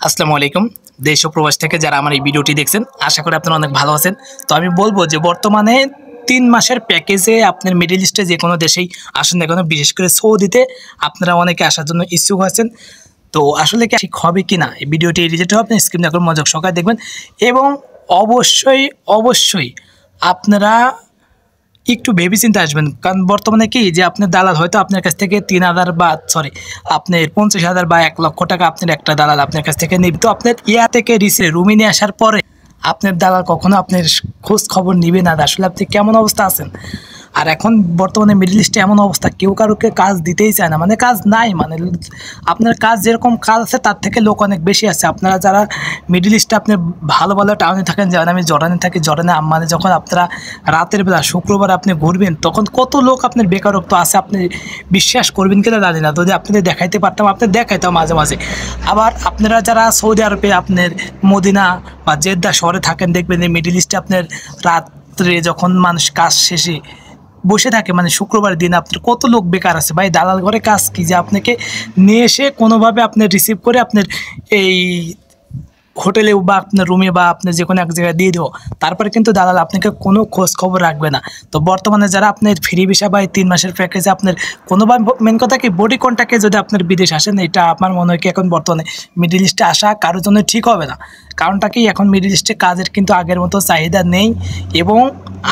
আসসালামু আলাইকুম। দেশ ও প্রবাস থেকে যারা আমার এই ভিডিওটি দেখছেন, আশা করি আপনারা অনেক ভালো আছেন। তো আমি বলবো যে বর্তমানে ৩ মাসের প্যাকেজে আপনার মিডল ইস্টে যে কোনো দেশেই আসেন না কেন, বিশেষ করে সৌদিতে আপনারা অনেকে আসার জন্য ইচ্ছুক আছেন। তো আসলে কি ঠিক হবে কি না, এই ভিডিওটি রিলেটেড আপনি স্ক্রিন দেখুন, মনোযোগ সহকারে দেখবেন এবং অবশ্যই আপনারা একটু ভেবেচিন্তে আসবেন। কারণ বর্তমানে কি যে আপনার দালাল হয়তো আপনার কাছ থেকে ৩,০০০ বা আপনার ৫০,০০০ বা ১,০০,০০০ টাকা আপনার একটা দালাল আপনার কাছ থেকে নিবে। তো আপনার থেকে রুমে নিয়ে আসার পরে আপনার দালাল কখনো আপনার খোঁজ খবর নিবে না আসলে আপনি কেমন অবস্থা আছেন। আর এখন বর্তমানে মিডল ইস্টে এমন অবস্থা, কেউ কারোকে কাজ দিতেই চায় না, মানে কাজ নাই, মানে আপনার কাজ যেরকম কাজ আছে তার থেকে লোক অনেক বেশি আছে। আপনারা যারা মিডল ইস্টে আপনি ভালো ভালো টাউনে থাকেন, যেমন আমি জর্ডানে থাকি, জর্ডানে মানে যখন আপনারা রাতের বেলা শুক্রবার আপনি ঘুরবেন তখন কত লোক আপনার বেকারত্ব আছে, আপনি বিশ্বাস করবেন কিনা জানি না। যদি আপনাদের দেখাইতে পারতাম, আপনি দেখাইতাম মাঝে মাঝে। আবার আপনারা যারা সৌদি আরবে আপনার মদিনা বা জেদ্দা শহরে থাকেন, দেখবেন এই মিডল ইস্টে আপনার রাত্রে যখন মানুষ কাজ শেষে বসে থাকে, মানে শুক্রবার দিন আপনার কত লোক বেকার আছে। ভাই দালাল ঘরে কাজ কি যে আপনাকে নিয়ে এসে কোনোভাবে আপনার রিসিভ করে আপনার এই হোটেলে বা আপনার রুমে বা আপনার যে কোনো এক জায়গায় দিয়ে দেবো, তারপরে কিন্তু দালাল আপনাকে কোনো খোঁজ খবর রাখবে না। তো বর্তমানে যারা আপনার ফ্রি ভিসা বা ৩ মাসের প্যাকেজে আপনার কোনোভাবে, মেন কথা কি বডি কন্ট্যাক্টে যদি আপনার বিদেশ আসেন, এটা আমার মনে হয় কি এখন বর্তমানে মিডল ইস্টে আসা কারোর জন্য ঠিক হবে না। কারণটা কি, এখন মিডল ইস্টে কাজের কিন্তু আগের মতো চাহিদা নেই। এবং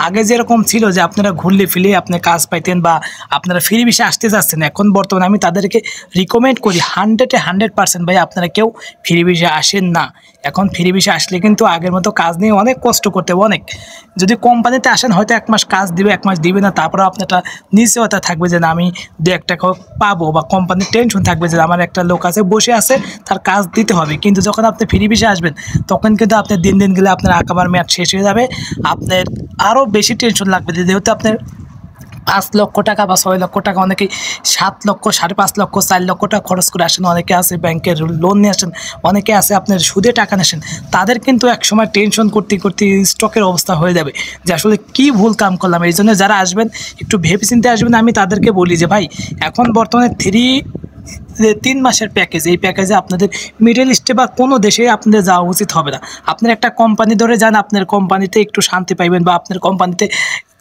আগে যেরকম ছিল যে আপনারা ঘুরলে ফিরে আপনি কাজ পাইতেন বা আপনারা ফ্রি ভিসা আসতে যাচ্ছেন, এখন বর্তমানে আমি তাদেরকে রিকমেন্ড করি 100% ভাই আপনারা কেউ ফ্রি ভিসা আসেন না। এখন ফ্রি ভিসা আসলে কিন্তু আগের মতো কাজ নিয়ে অনেক কষ্ট করতে হবে অনেক। যদি কোম্পানিতে আসেন হয়তো ১ মাস কাজ দিবে, 1 মাস দিবে না, তারপরেও আপনারটা নিশ্চয়তা থাকবে যে না আমি ২-১ টাকা পাবো, বা কোম্পানির টেনশন থাকবে যে আমার একটা লোক আছে বসে আছে, তার কাজ দিতে হবে। কিন্তু যখন আপনি ফ্রি ভিসা আসবেন তখন কিন্তু আপনার দিন গেলে আপনার আঁকাবার মেয়াদ শেষ হয়ে যাবে, আপনার আরও বেশি টেনশন লাগবে। যেহেতু আপনার ৫ লক্ষ টাকা বা ৬ লক্ষ টাকা, অনেকেই ৭ লক্ষ, ৫.৫ লক্ষ, ৪ লক্ষ টাকা খরচ করে আসেন, অনেকে আছে ব্যাংকের লোন নিয়ে আসেন, অনেকে আছে আপনার সুদে টাকা নিয়ে আসেন। তাদের কিন্তু একসময় টেনশন করতে স্টকের অবস্থা হয়ে যাবে যে আসলে কী ভুল কাম করলাম। এই জন্য যারা আসবেন একটু ভেবেচিন্তে আসবেন। আমি তাদেরকে বলি যে ভাই এখন বর্তমানে ৩ মাসের প্যাকেজ, এই প্যাকেজে আপনাদের মিডল ইস্টে বা কোনো দেশে আপনাদের যাওয়া উচিত হবে না। আপনার একটা কোম্পানি ধরে যান, আপনার কোম্পানিতে একটু শান্তি পাইবেন, বা আপনার কোম্পানিতে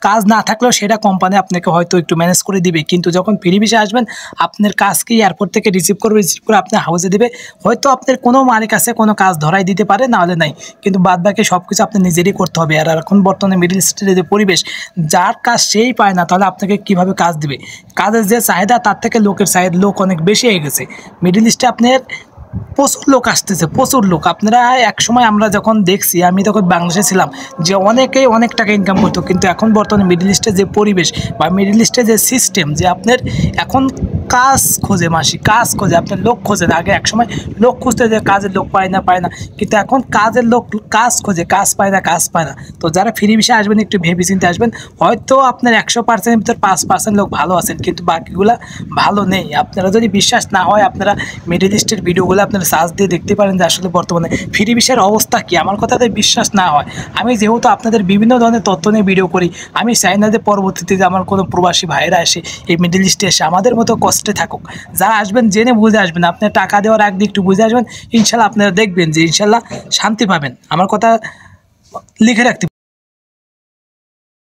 কাজ না থাকলেও সেটা কোম্পানি আপনাকে হয়তো একটু ম্যানেজ করে দিবে। কিন্তু যখন ফ্রি ভিসা আসবেন, আপনার কাজকে এয়ারপোর্ট থেকে রিসিভ করে আপনার হাউসে দেবে। হয়তো আপনার কোনো মালিক আছে, কোনো কাজ ধরাই দিতে পারে, নাহলে নাই, কিন্তু বাদবাকি সব কিছু আপনার নিজেরই করতে হবে। আর এখন বর্তমানে মিডল ইস্টের যে পরিবেশ, যার কাজ সেই পায় না, তাহলে আপনাকে কীভাবে কাজ দিবে। কাজের যে চাহিদা তার থেকে লোক অনেক বেশি হয়ে গেছে মিডল ইস্টে। আপনার প্রচুর লোক আসতেছে, প্রচুর লোক। আপনারা একসময় আমরা যখন দেখছি, আমি তখন বাংলাদেশে ছিলাম, যে অনেকেই অনেক টাকা ইনকাম করতো, কিন্তু এখন বর্তমানে মিডল ইস্টের যে পরিবেশ বা মিডল ইস্টের যে সিস্টেম, যে আপনার এখন কাজ খোঁজে, কাজ খোঁজে, আপনার লোক খোঁজে না। আগে একসময় লোক খুঁজতে যে কাজের লোক পায় না, কিন্তু এখন কাজের লোক কাজ খোঁজে, কাজ পায় না। তো যারা ফ্রি ভিসা আসবেন একটু ভেবেচিন্তে আসবেন। হয়তো আপনার ১০০%-এর ভিতর ৫% লোক ভালো আছেন, কিন্তু বাকিগুলা ভালো নেই। আপনারা যদি বিশ্বাস না হয়, আপনারা মিডল ইস্টের ভিডিওগুলো আপনারা সার্চ দিয়ে দেখতে পারেন যে আসলে বর্তমানে ফ্রি ভিসার অবস্থা কী। আমার কথাতে বিশ্বাস না হয়, আমি যেহেতু আপনাদের বিভিন্ন ধরনের তথ্য নিয়ে ভিডিও করি, আমি চাই না যে পরবর্তীতে যে আমার কোনো প্রবাসী ভাইয়েরা এসে এই মিডল ইস্টে এসে আমাদের মতো কষ্টে থাকুক। যারা আসবেন জেনে বুঝে আসবেন, আপনার টাকা দেওয়ার আগ দিয়ে একটু বুঝে আসবেন, ইনশাল্লাহ আপনারা দেখবেন যে ইনশাল্লাহ শান্তি পাবেন। আমার কথা লিখে রাখতে